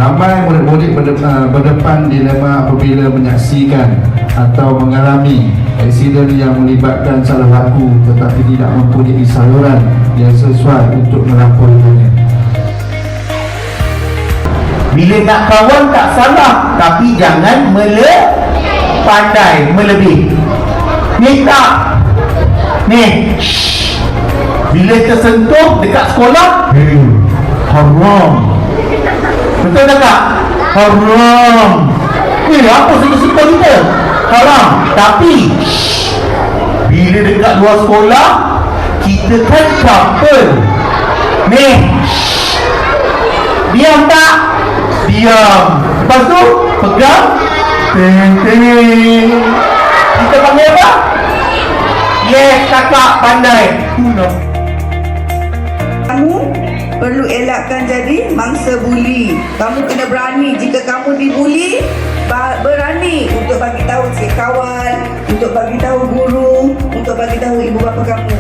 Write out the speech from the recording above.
Ramai murid-murid berdepan dilema apabila menyaksikan atau mengalami insiden yang melibatkan salah laku tetapi tidak mempunyai saluran yang sesuai untuk melaporkannya. Bila nak kawan tak salah, tapi jangan pandai melebih. Ni tak. Ni. Bila tersentuh dekat sekolah, haram. Betul tak? Haram. Ni apa suka-suka kita? Haram. Tapi bila dekat luar sekolah, kita kan couple. Ni. Diam tak? Diam. Lepas tu pegang. Ting. Kita panggil apa? Yes, kakak pandai. Kamu perlu elakkan jadi mangsa buli. Kamu kena berani. Jika kamu dibuli, berani untuk bagi tahu si kawan, untuk bagi tahu guru, untuk bagi tahu ibu bapa kamu.